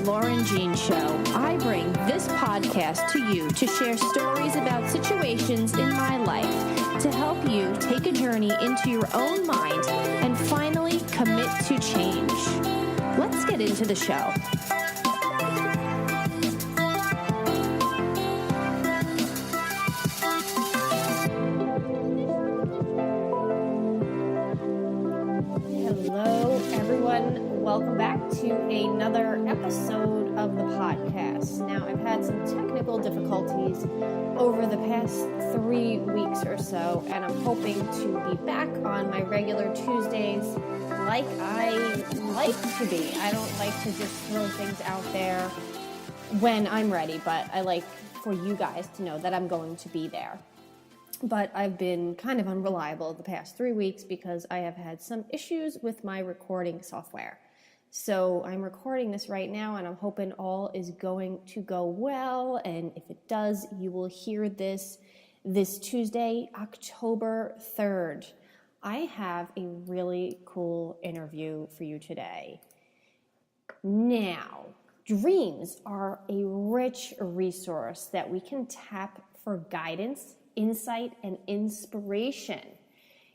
Lauren Jean Show. I bring this podcast to you to share stories about situations in my life to help you take a journey into your own mind and finally commit to change. Let's get into the show. Hello, everyone. Welcome back to another episode of the podcast. Now, I've had some technical difficulties over the past 3 weeks or so, and I'm hoping to be back on my regular Tuesdays like I like to be. I don't like to just throw things out there when I'm ready, but I like for you guys to know that I'm going to be there. But I've been kind of unreliable the past 3 weeks because I have had some issues with my recording software. So I'm recording this right now, and I'm hoping all is going to go well. And if it does, you will hear this Tuesday, October 3rd. I have a really cool interview for you today. Now, dreams are a rich resource that we can tap for guidance, insight, and inspiration.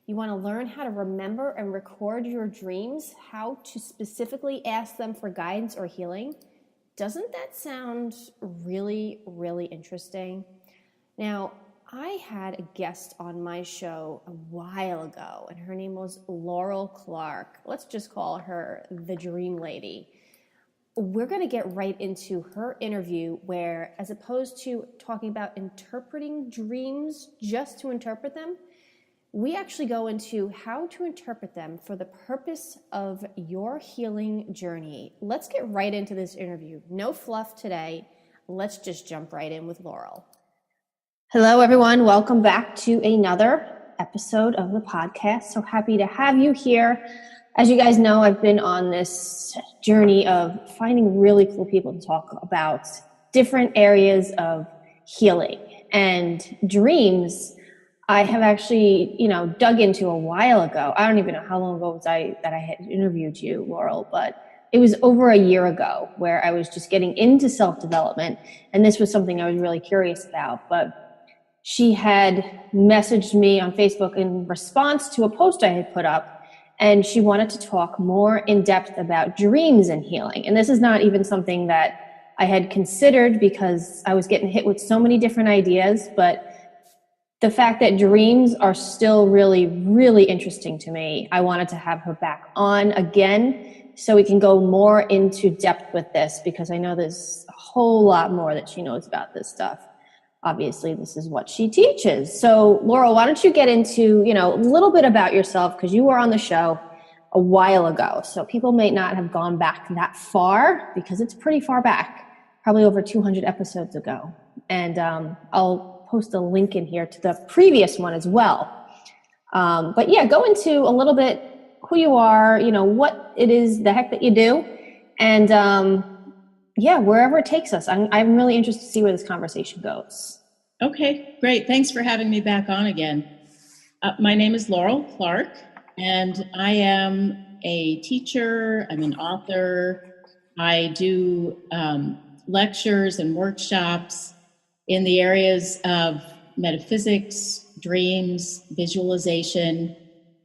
You want to learn how to remember and record your dreams, how to specifically ask them for guidance or healing. Doesn't that sound really, really interesting? Now, I had a guest on my show a while ago, and her name was Laurel Clark. Let's just call her the Dream Lady. We're going to get right into her interview where, as opposed to talking about interpreting dreams just to interpret them, we actually go into how to interpret them for the purpose of your healing journey. Let's get right into this interview. No fluff today. Let's just jump right in with Laurel. Hello, everyone. Welcome back to another episode of the podcast. So happy to have you here. As you guys know, I've been on this journey of finding really cool people to talk about different areas of healing. And dreams, I have actually, dug into a while ago. I don't even know how long ago was that I had interviewed you, Laurel, but it was over a year ago where I was just getting into self-development. And this was something I was really curious about. But she had messaged me on Facebook in response to a post I had put up. And she wanted to talk more in depth about dreams and healing. And this is not even something that I had considered because I was getting hit with so many different ideas. But the fact that dreams are still really, really interesting to me, I wanted to have her back on again so we can go more into depth with this, because I know there's a whole lot more that she knows about this stuff. Obviously, this is what she teaches. So, Laurel, why don't you get into, a little bit about yourself, because you were on the show a while ago. So people may not have gone back that far because it's pretty far back, probably over 200 episodes ago. And I'll post a link in here to the previous one as well. But yeah, go into a little bit who you are, what it is, the heck that you do. And wherever it takes us. I'm really interested to see where this conversation goes. Okay, great. Thanks for having me back on again. My name is Laurel Clark, and I am a teacher. I'm an author. I do lectures and workshops in the areas of metaphysics, dreams, visualization,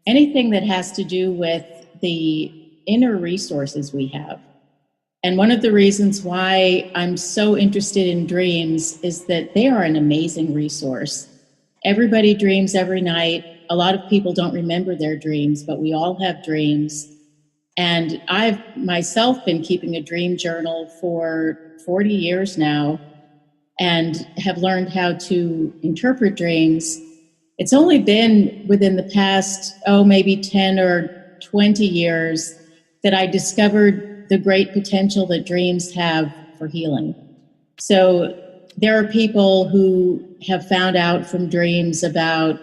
anything that has to do with the inner resources we have. And one of the reasons why I'm so interested in dreams is that they are an amazing resource. Everybody dreams every night. A lot of people don't remember their dreams, but we all have dreams. And I've myself been keeping a dream journal for 40 years now and have learned how to interpret dreams. It's only been within the past, maybe 10 or 20 years that I discovered the great potential that dreams have for healing. So there are people who have found out from dreams about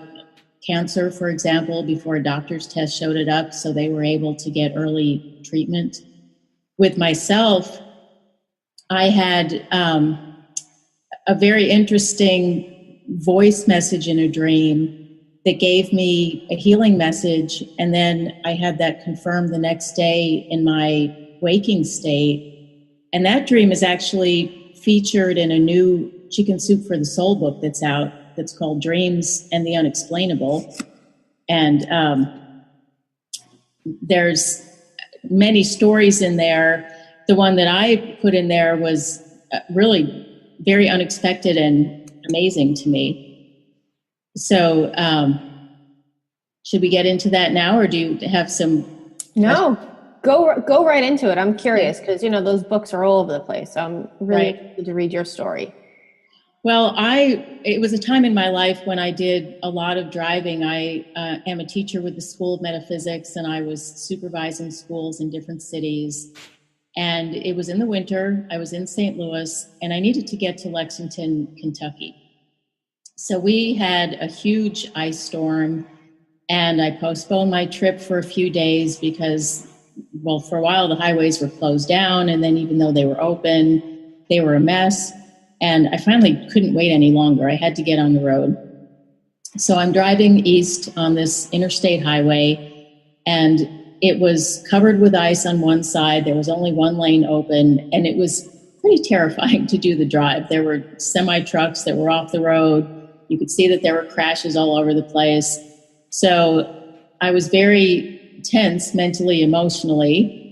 cancer, for example, before a doctor's test showed it up, so they were able to get early treatment. With myself, I had a very interesting voice message in a dream that gave me a healing message, and then I had that confirmed the next day in my waking state. And that dream is actually featured in a new Chicken Soup for the Soul book that's out, that's called Dreams and the Unexplainable. And there's many stories in there. The one that I put in there was really very unexpected and amazing to me. So should we get into that now, or do you have some? No, go right into it. I'm curious because, those books are all over the place. So I'm really interested to read your story. Well, it was a time in my life when I did a lot of driving. I am a teacher with the School of Metaphysics, and I was supervising schools in different cities. And it was in the winter. I was in St. Louis, and I needed to get to Lexington, Kentucky. So we had a huge ice storm, and I postponed my trip for a few days because, well, for a while the highways were closed down, and then even though they were open, they were a mess. And I finally couldn't wait any longer. I had to get on the road. So I'm driving east on this interstate highway, and it was covered with ice on one side. There was only one lane open, and it was pretty terrifying to do the drive. There were semi-trucks that were off the road. You could see that there were crashes all over the place. So I was very tense mentally, emotionally.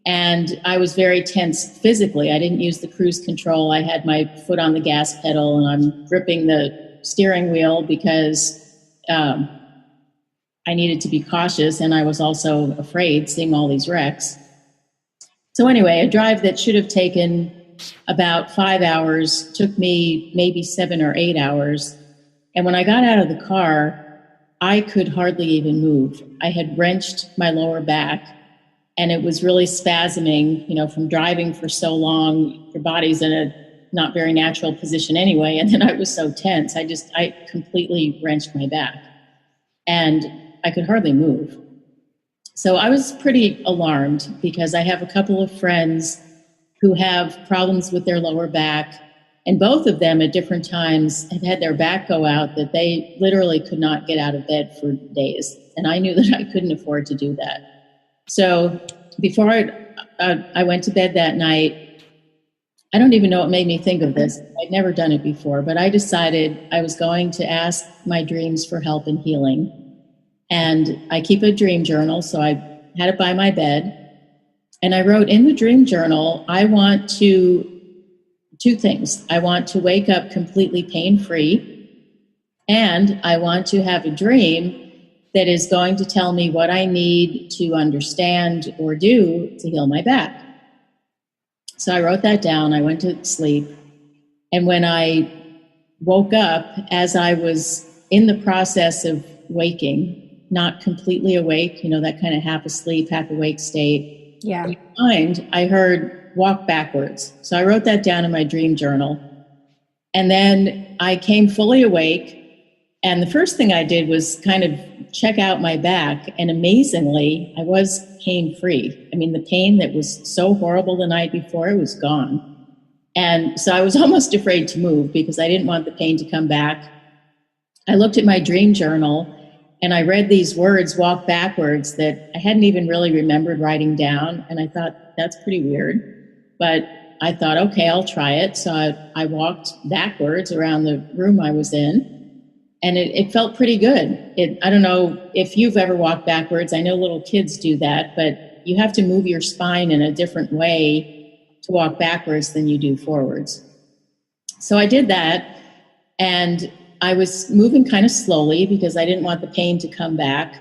And I was very tense physically. I didn't use the cruise control. I had my foot on the gas pedal, and I'm gripping the steering wheel because I needed to be cautious, and I was also afraid seeing all these wrecks. So anyway, a drive that should have taken about 5 hours took me maybe 7 or 8 hours. And when I got out of the car, I could hardly even move. I had wrenched my lower back, and it was really spasming, from driving for so long. Your body's in a not very natural position anyway. And then I was so tense. I completely wrenched my back, and I could hardly move. So I was pretty alarmed because I have a couple of friends who have problems with their lower back. And both of them at different times have had their back go out that they literally could not get out of bed for days. And I knew that I couldn't afford to do that. So before I went to bed that night, I don't even know what made me think of this. I'd never done it before, but I decided I was going to ask my dreams for help and healing. And I keep a dream journal, so I had it by my bed. And I wrote in the dream journal, I want two things. I want to wake up completely pain-free, and I want to have a dream that is going to tell me what I need to understand or do to heal my back. So I wrote that down. I went to sleep. And when I woke up, as I was in the process of waking, not completely awake, that kind of half asleep, half awake state. Yeah. In my mind, I heard walk backwards. So I wrote that down in my dream journal. And then I came fully awake. And the first thing I did was kind of check out my back. And amazingly, I was pain-free. I mean, the pain that was so horrible the night before, it was gone. And so I was almost afraid to move because I didn't want the pain to come back. I looked at my dream journal and I read these words, walk backwards, that I hadn't even really remembered writing down. And I thought, that's pretty weird. But I thought, okay, I'll try it. So I walked backwards around the room I was in. And it felt pretty good. I don't know if you've ever walked backwards. I know little kids do that, but you have to move your spine in a different way to walk backwards than you do forwards. So I did that, and I was moving kind of slowly because I didn't want the pain to come back.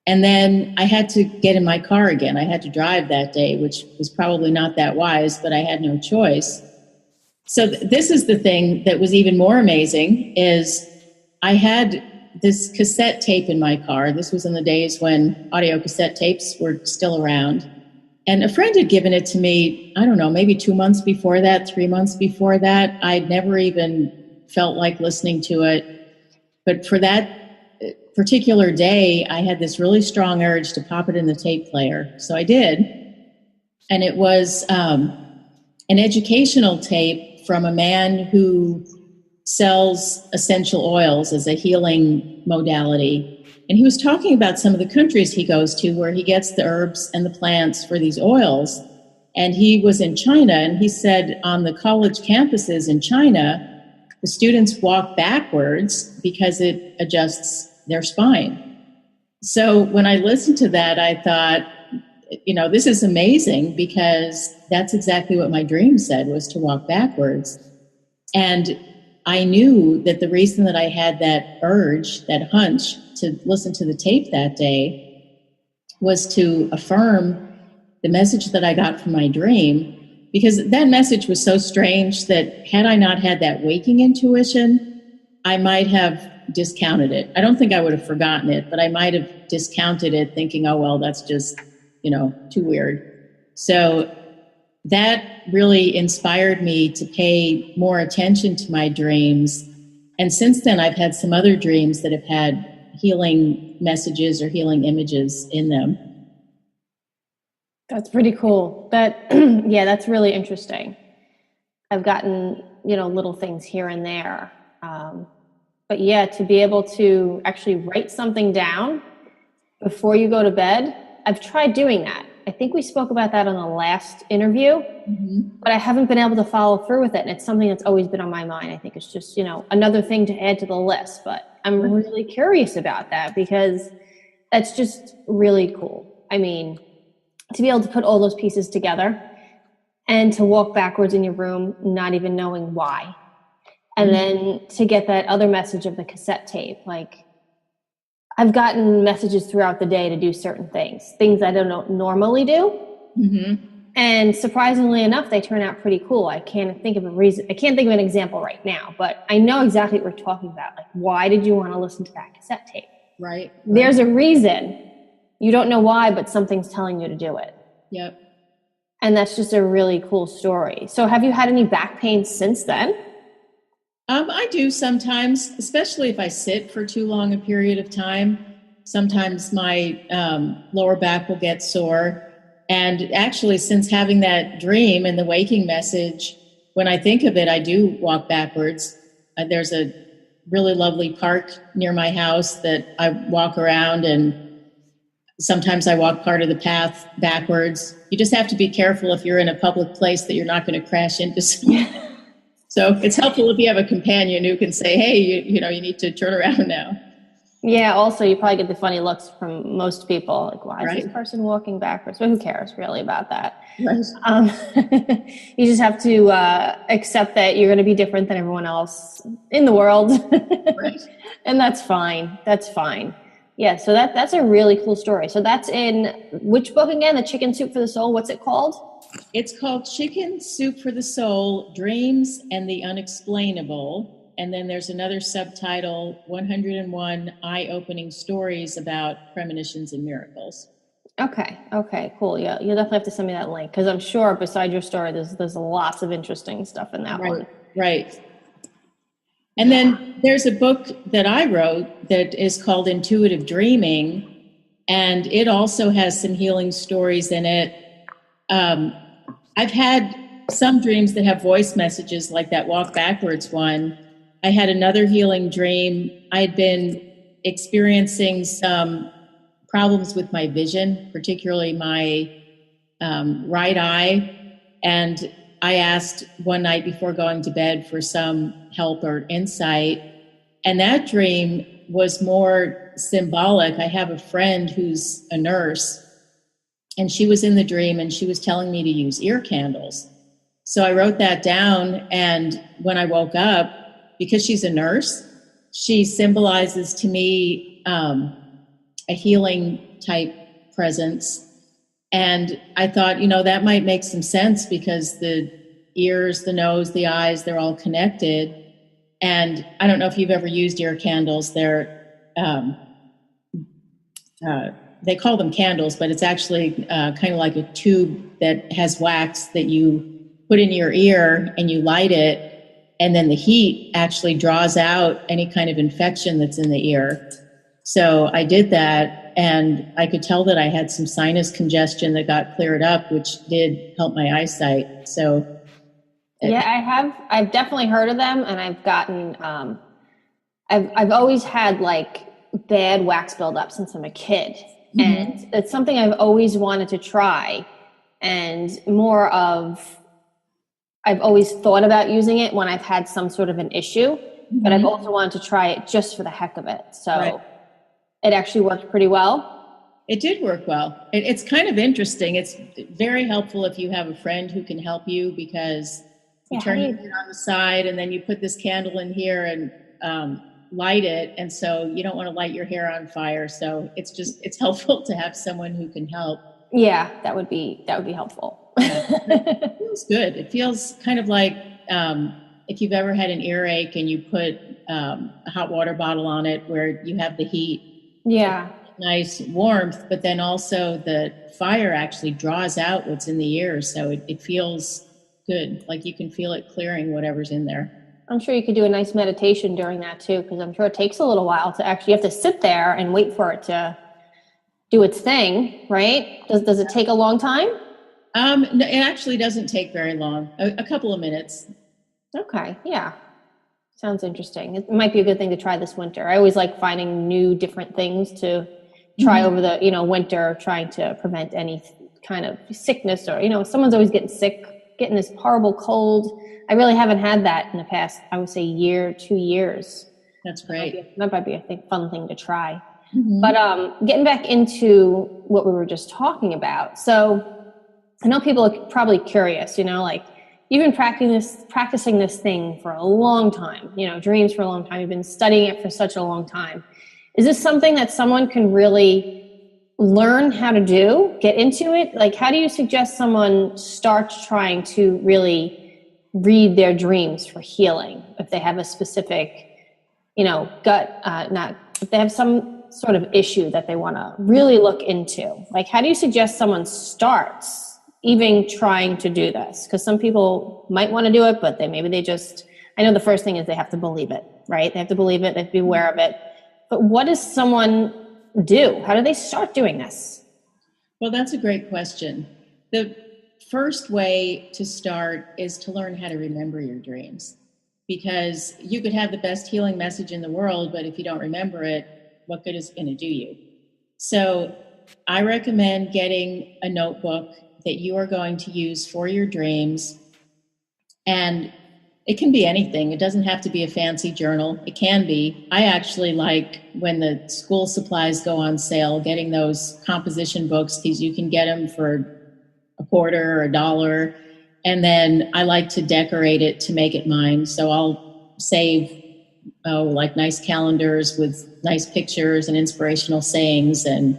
And then I had to get in my car again. I had to drive that day, which was probably not that wise, but I had no choice. So this is the thing that was even more amazing is I had this cassette tape in my car. This was in the days when audio cassette tapes were still around. And a friend had given it to me, I don't know, maybe 2 months before that, 3 months before that. I'd never even felt like listening to it. But for that particular day, I had this really strong urge to pop it in the tape player. So I did. And it was an educational tape from a man who sells essential oils as a healing modality. And he was talking about some of the countries he goes to where he gets the herbs and the plants for these oils. And he was in China, and he said on the college campuses in China, the students walk backwards because it adjusts their spine. So when I listened to that, I thought, this is amazing, because that's exactly what my dream said, was to walk backwards. And I knew that the reason that I had that urge, that hunch to listen to the tape that day, was to affirm the message that I got from my dream, because that message was so strange that had I not had that waking intuition, I might have discounted it. I don't think I would have forgotten it, but I might have discounted it, thinking, oh, well, that's just, too weird. So that really inspired me to pay more attention to my dreams. And since then, I've had some other dreams that have had healing messages or healing images in them. That's pretty cool. Yeah, that's really interesting. I've gotten, little things here and there. But yeah, to be able to actually write something down before you go to bed, I've tried doing that. I think we spoke about that on the last interview, but I haven't been able to follow through with it. And it's something that's always been on my mind. I think it's just, another thing to add to the list, but I'm really curious about that, because that's just really cool. I mean, to be able to put all those pieces together and to walk backwards in your room, not even knowing why. And then to get that other message of the cassette tape, like, I've gotten messages throughout the day to do certain things I don't normally do. And surprisingly enough, they turn out pretty cool. I can't think of an example right now, but I know exactly what we're talking about. Like, why did you want to listen to that cassette tape? Right. There's a reason. You don't know why, but something's telling you to do it. Yep. And that's just a really cool story. So have you had any back pain since then? I do sometimes, especially if I sit for too long a period of time. Sometimes my lower back will get sore. And actually, since having that dream and the waking message, when I think of it, I do walk backwards. There's a really lovely park near my house that I walk around, and sometimes I walk part of the path backwards. You just have to be careful if you're in a public place that you're not going to crash into someone. So it's helpful if you have a companion who can say, hey, you need to turn around now. Yeah, also you probably get the funny looks from most people, like, why is this person walking backwards? But who cares really about that? Right. You just have to accept that you're going to be different than everyone else in the world. Right. And that's fine. That's fine. Yeah, so that's a really cool story. So that's in which book again? The Chicken Soup for the Soul? What's it called? It's called Chicken Soup for the Soul, Dreams and the Unexplainable. And then there's another subtitle, 101 Eye-Opening Stories About Premonitions and Miracles. Okay, cool. Yeah, you'll definitely have to send me that link, because I'm sure beside your story, there's lots of interesting stuff in that one. Right. And then there's a book that I wrote that is called Intuitive Dreaming, and it also has some healing stories in it. I've had some dreams that have voice messages, like that walk backwards one. I had another healing dream. I had been experiencing some problems with my vision, particularly my right eye. And I asked one night before going to bed for some help or insight. And that dream was more symbolic. I have a friend who's a nurse, and she was in the dream, and she was telling me to use ear candles. So I wrote that down, and when I woke up, because she's a nurse, she symbolizes to me a healing type presence. And I thought, that might make some sense, because the ears, the nose, the eyes, they're all connected. And I don't know if you've ever used ear candles. They're they call them candles, but it's actually kind of like a tube that has wax that you put in your ear and you light it, and then the heat actually draws out any kind of infection that's in the ear. So I did that, and I could tell that I had some sinus congestion that got cleared up, which did help my eyesight. So yeah, I've definitely heard of them, and I've gotten I've always had like bad wax buildup since I'm a kid. And it's something I've always wanted to try. and more of, I've always thought about using it when I've had some sort of an issue, but I've also wanted to try it just for the heck of it. So it actually worked pretty well. It did work well. It's kind of interesting. It's very helpful if you have a friend who can help you, because you turn it on the side and then you put this candle in here and light it. And so you don't want to light your hair on fire. So it's helpful to have someone who can help. Yeah, that would be helpful. It feels good. It feels kind of like if you've ever had an earache and you put a hot water bottle on it where you have the heat. Yeah. Nice warmth, but then also the fire actually draws out what's in the ears. So it feels good. Like you can feel it clearing whatever's in there. I'm sure you could do a nice meditation during that too, because I'm sure it takes a little while to actually, you have to sit there and wait for it to do its thing, right? Does it take a long time? No, it actually doesn't take very long. A couple of minutes. Okay. Yeah. Sounds interesting. It might be a good thing to try this winter. I always like finding new different things to try over the, winter, trying to prevent any kind of sickness or, someone's always getting sick, getting this horrible cold. I really haven't had that in the past, I would say 2 years. That's great. That might be a fun thing to try. But getting back into what we were just talking about. So I know people are probably curious, like you've been practicing this thing for a long time, dreams for a long time. You've been studying it for such a long time. Is this something that someone can really learn how to do, get into it? Like, how do you suggest someone starts trying to really read their dreams for healing? If they have a specific, if they have some sort of issue that they want to really look into, like, how do you suggest someone starts even trying to do this? Because some people might want to do it, but I know the first thing is they have to believe it, right? They have to believe it, they have to be aware of it. But what does someone do? How do they start doing this? Well, that's a great question. The first way to start is to learn how to remember your dreams, because you could have the best healing message in the world, but if you don't remember it, what good is it going to do you? So I recommend getting a notebook that you are going to use for your dreams. And it can be anything. It doesn't have to be a fancy journal. It can be. I actually like when the school supplies go on sale, getting those composition books, because you can get them for $0.25 or $1. And then I like to decorate it to make it mine. So I'll save like nice calendars with nice pictures and inspirational sayings, and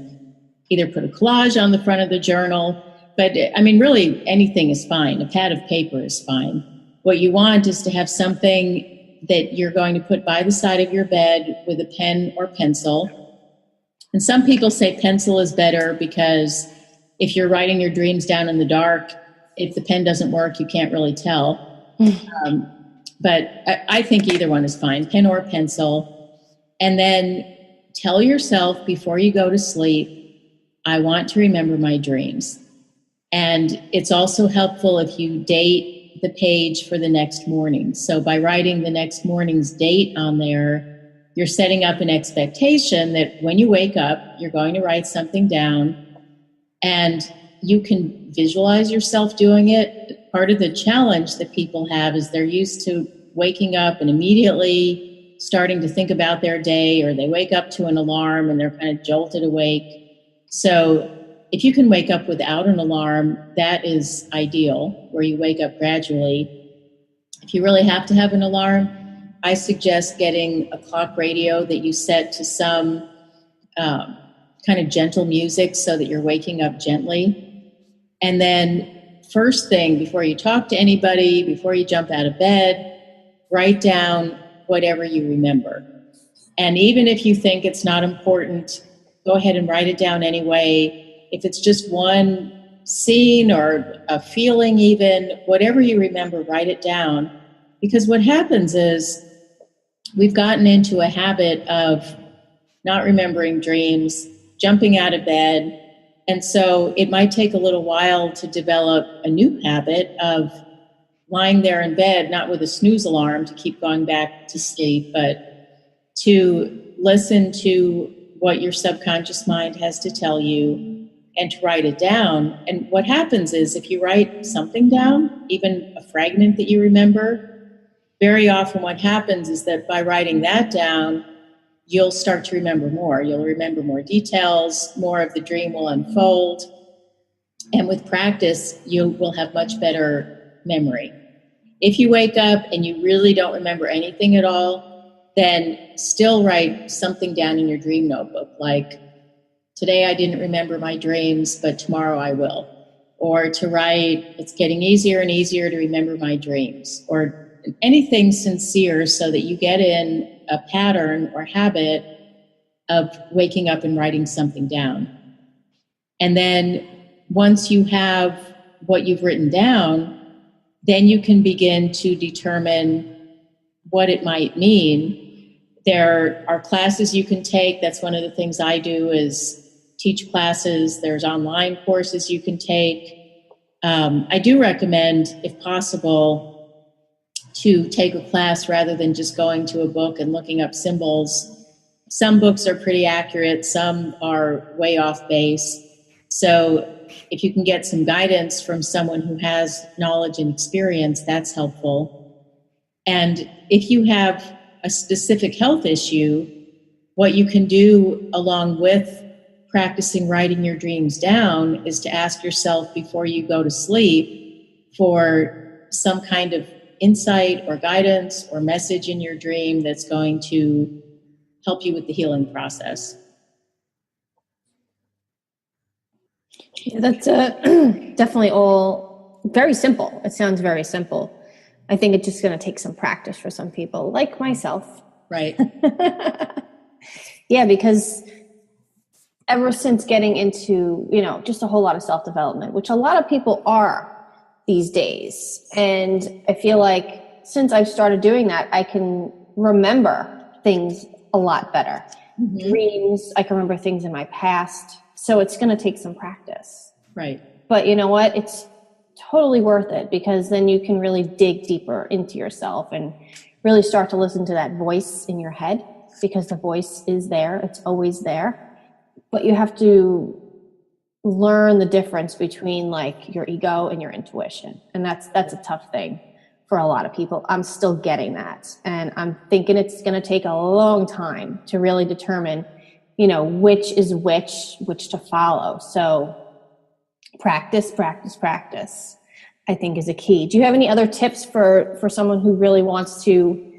either put a collage on the front of the journal. But really anything is fine. A pad of paper is fine. What you want is to have something that you're going to put by the side of your bed with a pen or pencil. And some people say pencil is better because if you're writing your dreams down in the dark, if the pen doesn't work, you can't really tell. But I think either one is fine, pen or pencil. And then tell yourself before you go to sleep, I want to remember my dreams. And it's also helpful if you date the page for the next morning. So by writing the next morning's date on there, you're setting up an expectation that when you wake up, you're going to write something down, and you can visualize yourself doing it. Part of the challenge that people have is they're used to waking up and immediately starting to think about their day, or they wake up to an alarm and they're kind of jolted awake. So if you can wake up without an alarm, that is ideal, where you wake up gradually. If you really have to have an alarm, I suggest getting a clock radio that you set to some kind of gentle music so that you're waking up gently. And then first thing, before you talk to anybody, before you jump out of bed, write down whatever you remember. And even if you think it's not important, go ahead and write it down anyway. If it's just one scene or a feeling, even whatever you remember, write it down. Because what happens is we've gotten into a habit of not remembering dreams, jumping out of bed. And so it might take a little while to develop a new habit of lying there in bed, not with a snooze alarm to keep going back to sleep, but to listen to what your subconscious mind has to tell you, and to write it down. And what happens is if you write something down, even a fragment that you remember, very often what happens is that by writing that down, you'll start to remember more. You'll remember more details, more of the dream will unfold. And with practice, you will have much better memory. If you wake up and you really don't remember anything at all, then still write something down in your dream notebook, like, today I didn't remember my dreams, but tomorrow I will. Or to write, it's getting easier and easier to remember my dreams. Or anything sincere so that you get in a pattern or habit of waking up and writing something down. And then once you have what you've written down, then you can begin to determine what it might mean. There are classes you can take. That's one of the things I do is teach classes. There's online courses you can take. I do recommend, if possible, to take a class rather than just going to a book and looking up symbols. Some books are pretty accurate, some are way off base. So if you can get some guidance from someone who has knowledge and experience, that's helpful. And if you have a specific health issue, what you can do along with practicing writing your dreams down is to ask yourself before you go to sleep for some kind of insight or guidance or message in your dream that's going to help you with the healing process. Yeah, that's definitely all very simple. It sounds very simple. I think it's just going to take some practice for some people, like myself. Right. Yeah, because ever since getting into, just a whole lot of self-development, which a lot of people are these days. And I feel like since I've started doing that, I can remember things a lot better. Mm-hmm. Dreams, I can remember things in my past. So it's going to take some practice. Right. But you know what? It's totally worth it, because then you can really dig deeper into yourself and really start to listen to that voice in your head, because the voice is there. It's always there. But you have to learn the difference between like your ego and your intuition. And that's a tough thing for a lot of people. I'm still getting that. And I'm thinking it's going to take a long time to really determine, which is which to follow. So practice, I think is a key. Do you have any other tips for someone who really wants to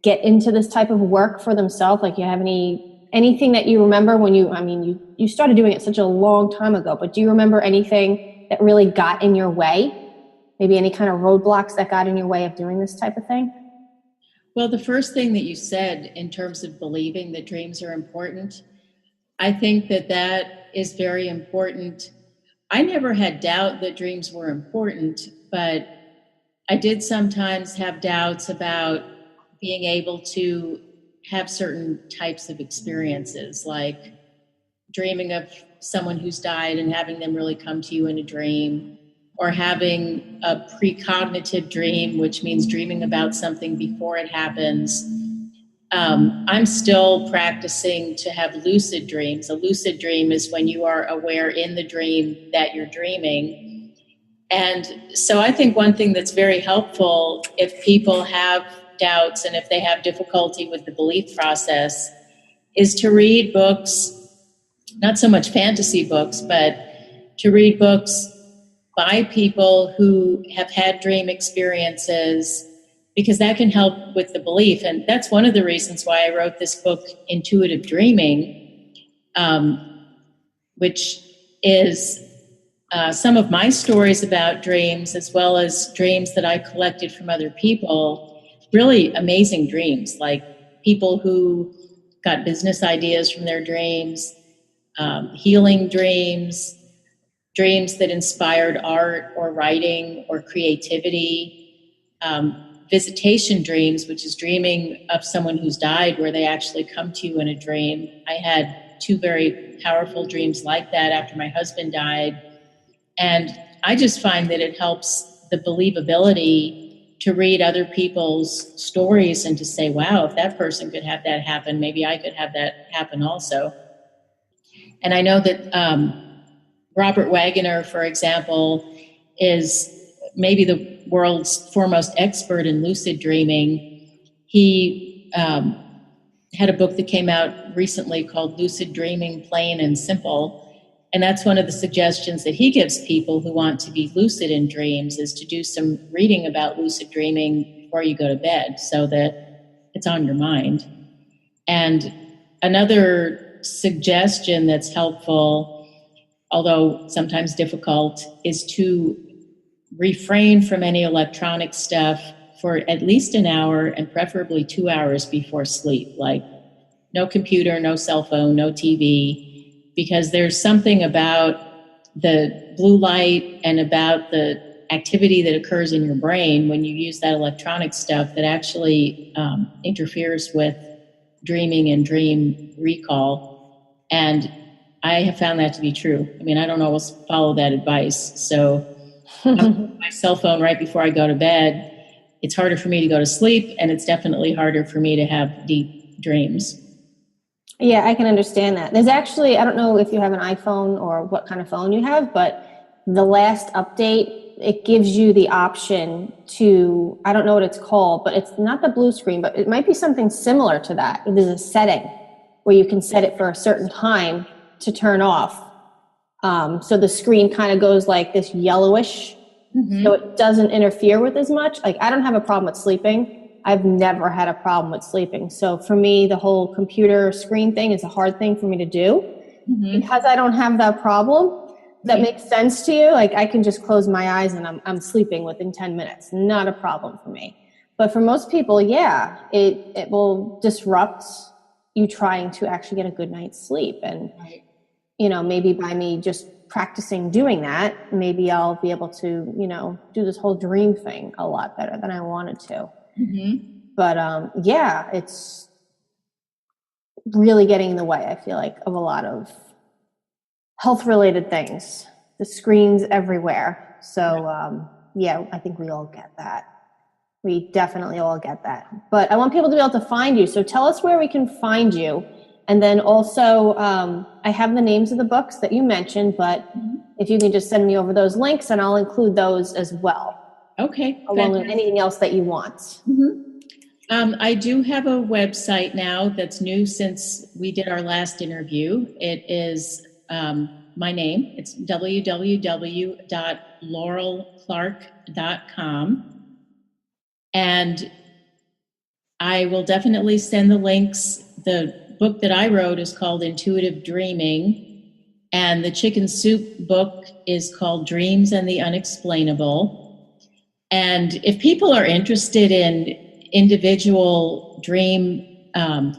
get into this type of work for themselves? Like, you have anything that you remember when you started doing it such a long time ago, but do you remember anything that really got in your way? Maybe any kind of roadblocks that got in your way of doing this type of thing? Well, the first thing that you said in terms of believing that dreams are important, I think that is very important. I never had doubt that dreams were important, but I did sometimes have doubts about being able to have certain types of experiences, like dreaming of someone who's died and having them really come to you in a dream, or having a precognitive dream, which means dreaming about something before it happens. I'm still practicing to have lucid dreams. A lucid dream is when you are aware in the dream that you're dreaming. And so I think one thing that's very helpful if people have doubts and if they have difficulty with the belief process is to read books, not so much fantasy books, but to read books by people who have had dream experiences, because that can help with the belief. And that's one of the reasons why I wrote this book, Intuitive Dreaming, which is some of my stories about dreams, as well as dreams that I collected from other people. Really amazing dreams, like people who got business ideas from their dreams, healing dreams, dreams that inspired art or writing or creativity, visitation dreams, which is dreaming of someone who's died where they actually come to you in a dream. I had 2 very powerful dreams like that after my husband died. And I just find that it helps the believability to read other people's stories and to say, wow, if that person could have that happen, maybe I could have that happen also. And I know that Robert Waggoner, for example, is maybe the world's foremost expert in lucid dreaming. He had a book that came out recently called Lucid Dreaming, Plain and Simple. And that's one of the suggestions that he gives people who want to be lucid in dreams, is to do some reading about lucid dreaming before you go to bed so that it's on your mind. And another suggestion that's helpful, although sometimes difficult, is to refrain from any electronic stuff for at least an hour and preferably 2 hours before sleep, like no computer, no cell phone, no TV, because there's something about the blue light and about the activity that occurs in your brain when you use that electronic stuff that actually interferes with dreaming and dream recall. And I have found that to be true. I mean, I don't always follow that advice. So my cell phone right before I go to bed, it's harder for me to go to sleep, and it's definitely harder for me to have deep dreams. Yeah, I can understand that. There's actually, I don't know if you have an iPhone or what kind of phone you have, but the last update, it gives you the option to, I don't know what it's called, but it's not the blue screen, but it might be something similar to that. There's a setting where you can set it for a certain time to turn off. So the screen kind of goes like this yellowish, so it doesn't interfere with as much. Like, I don't have a problem with sleeping. I've never had a problem with sleeping. So for me, the whole computer screen thing is a hard thing for me to do. Because I don't have that problem. That makes sense to you. Like, I can just close my eyes and I'm sleeping within 10 minutes. Not a problem for me. But for most people, yeah, it will disrupt you trying to actually get a good night's sleep. And, you know, maybe by me just practicing doing that, maybe I'll be able to, you know, do this whole dream thing a lot better than I wanted to. But yeah, it's really getting in the way, I feel like, of a lot of health related things. The screens everywhere. So yeah, I think we all get that. We definitely all get that. But I want people to be able to find you. So tell us where we can find you. And then also, I have the names of the books that you mentioned, but if you can just send me over those links, and I'll include those as well. Okay. Along with anything else that you want. I do have a website now that's new since we did our last interview. It is my name. It's www.laurelclark.com. And I will definitely send the links. The book that I wrote is called Intuitive Dreaming, and the Chicken Soup book is called Dreams and the Unexplainable. And if people are interested in individual dream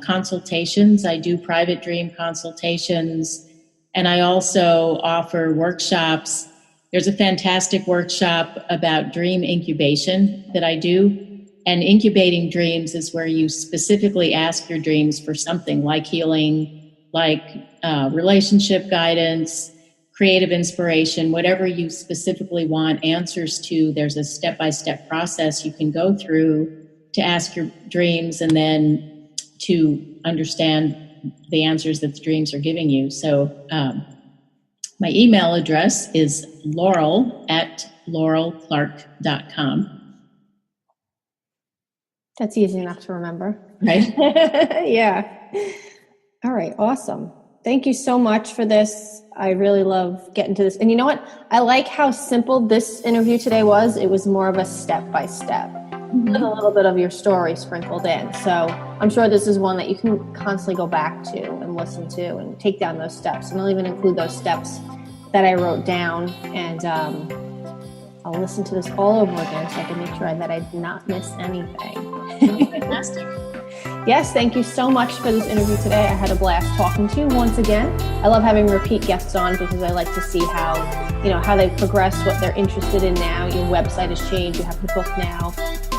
consultations, I do private dream consultations, and I also offer workshops. There's a fantastic workshop about dream incubation that I do. And incubating dreams is where you specifically ask your dreams for something like healing, like relationship guidance, creative inspiration, whatever you specifically want answers to. There's a step-by-step process you can go through to ask your dreams and then to understand the answers that the dreams are giving you. So my email address is laurel@laurelclark.com. That's easy enough to remember. Right? Yeah. All right. Awesome. Thank you so much for this. I really love getting to this. And you know what? I like how simple this interview today was. It was more of a step-by-step with a little bit of your story sprinkled in. So I'm sure this is one that you can constantly go back to and listen to and take down those steps. And I'll even include those steps that I wrote down, and I'll listen to this all over again so I can make sure that I did not miss anything. Fantastic. Yes, thank you so much for this interview today. I had a blast talking to you once again. I love having repeat guests on because I like to see how, you know, how they've progressed, what they're interested in now. Your website has changed. You have the book now.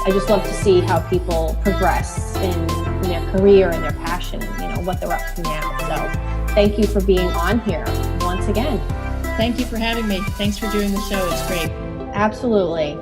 I just love to see how people progress in their career and their passion, you know, what they're up to now. So thank you for being on here once again. Thank you for having me. Thanks for doing the show. It's great. Absolutely.